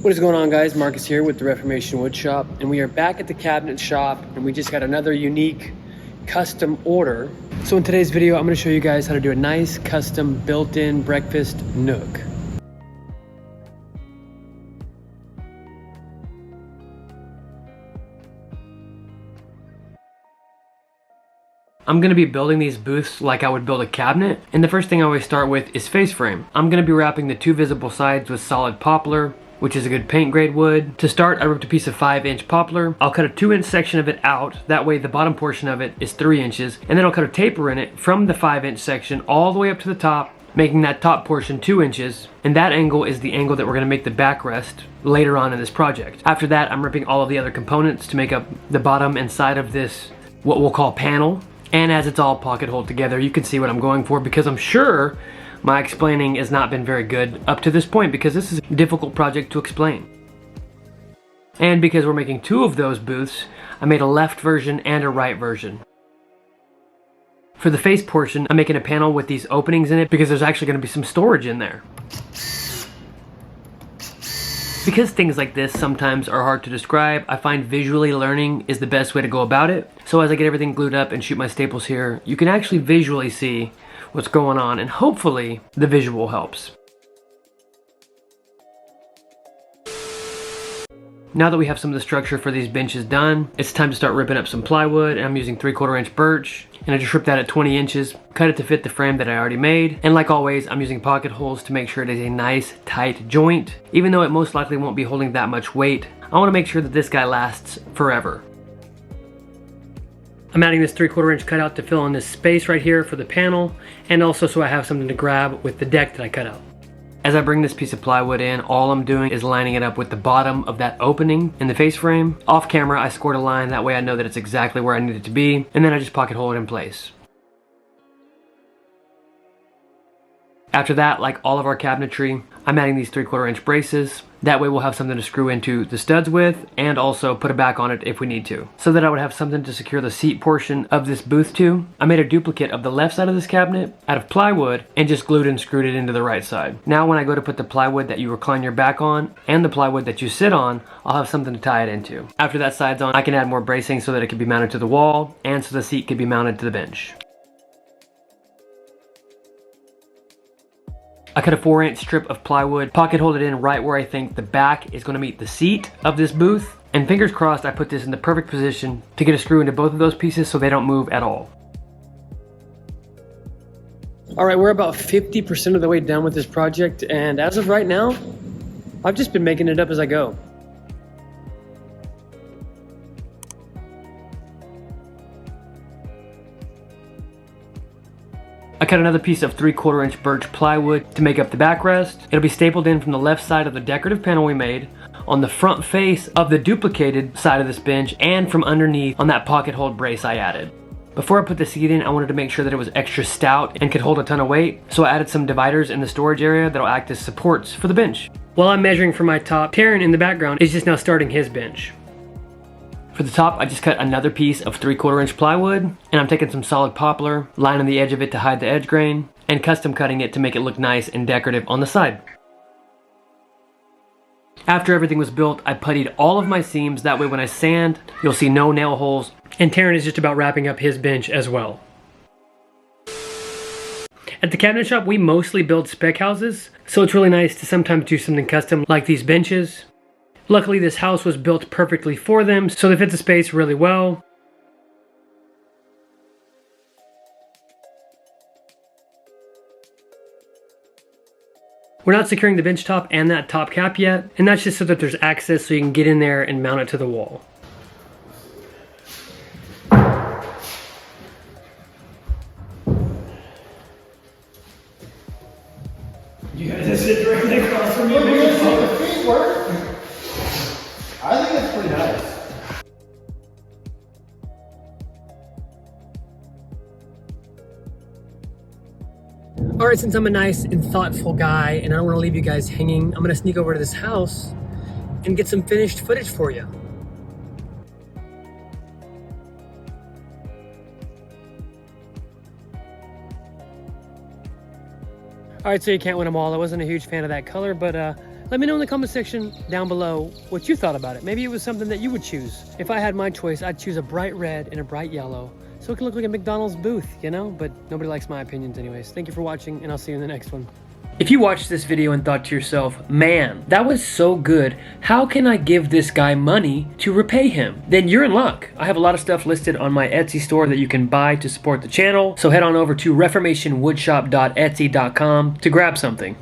What is going on, guys? Marcus here with the Reformation Woodshop, and we are back at the cabinet shop, and we just got another unique custom order. So in today's video, I'm going to show you guys how to do a nice custom built-in breakfast nook. I'm going to be building these booths like I would build a cabinet, and the first thing I always start with is face frame. I'm going to be wrapping the two visible sides with solid poplar, which is a good paint grade wood. To start, I ripped a piece of 5-inch poplar. I'll cut a 2-inch section of it out, that way the bottom portion of it is 3 inches, and then I'll cut a taper in it from the 5-inch section all the way up to the top, making that top portion 2 inches, and that angle is the angle that we're going to make the backrest later on in this project. After that, I'm ripping all of the other components to make up the bottom and side of this, what we'll call panel. And as it's all pocket hole together, you can see what I'm going for, because I'm sure my explaining has not been very good up to this point, because this is a difficult project to explain. And because we're making two of those booths, I made a left version and a right version. For the face portion, I'm making a panel with these openings in it because there's actually going to be some storage in there. Because things like this sometimes are hard to describe, I find visually learning is the best way to go about it. So as I get everything glued up and shoot my staples here, you can actually visually see what's going on, and hopefully the visual helps. Now that we have some of the structure for these benches done, it's time to start ripping up some plywood, and I'm using 3/4 inch birch, and I just ripped that at 20 inches, cut it to fit the frame that I already made, and like always, I'm using pocket holes to make sure it is a nice tight joint. Even though it most likely won't be holding that much weight, I want to make sure that this guy lasts forever. I'm adding this 3/4 inch cutout to fill in this space right here for the panel, and also so I have something to grab with the deck that I cut out. As I bring this piece of plywood in, all I'm doing is lining it up with the bottom of that opening in the face frame. Off camera, I scored a line, that way I know that it's exactly where I need it to be, and then I just pocket hole it in place. After that, like all of our cabinetry, I'm adding these 3/4 inch braces. That way we'll have something to screw into the studs with, and also put it back on it if we need to. So that I would have something to secure the seat portion of this booth to. I made a duplicate of the left side of this cabinet out of plywood and just glued and screwed it into the right side. Now when I go to put the plywood that you recline your back on and the plywood that you sit on, I'll have something to tie it into. After that side's on, I can add more bracing so that it can be mounted to the wall, and so the seat can be mounted to the bench. I cut a 4-inch strip of plywood, pocket hold it in right where I think the back is going to meet the seat of this booth, and fingers crossed I put this in the perfect position to get a screw into both of those pieces so they don't move at all. Alright, we're about 50% of the way done with this project, and as of right now, I've just been making it up as I go. I cut another piece of 3/4 inch birch plywood to make up the backrest. It'll be stapled in from the left side of the decorative panel we made, on the front face of the duplicated side of this bench, and from underneath on that pocket hold brace I added. Before I put the seat in, I wanted to make sure that it was extra stout and could hold a ton of weight, so I added some dividers in the storage area that'll act as supports for the bench. While I'm measuring for my top, Taryn in the background is just now starting his bench. For the top, I just cut another piece of 3/4 inch plywood, and I'm taking some solid poplar, lining the edge of it to hide the edge grain, and custom cutting it to make it look nice and decorative on the side. After everything was built, I puttied all of my seams, that way when I sand, you'll see no nail holes, and Taryn is just about wrapping up his bench as well. At the cabinet shop, we mostly build spec houses, so it's really nice to sometimes do something custom like these benches. Luckily, this house was built perfectly for them, so they fit the space really well. We're not securing the bench top and that top cap yet, and that's just so that there's access so you can get in there and mount it to the wall. You guys sit directly across from me. The feet work. I think it's pretty nice. Alright, since I'm a nice and thoughtful guy and I don't want to leave you guys hanging, I'm going to sneak over to this house and get some finished footage for you. Alright, so you can't win them all. I wasn't a huge fan of that color, but Let me know in the comment section down below what you thought about it. Maybe it was something that you would choose. If I had my choice, I'd choose a bright red and a bright yellow, so it can look like a McDonald's booth, you know? But nobody likes my opinions anyways. Thank you for watching, and I'll see you in the next one. If you watched this video and thought to yourself, man, that was so good, how can I give this guy money to repay him? Then you're in luck. I have a lot of stuff listed on my Etsy store that you can buy to support the channel, so head on over to reformationwoodshop.etsy.com to grab something.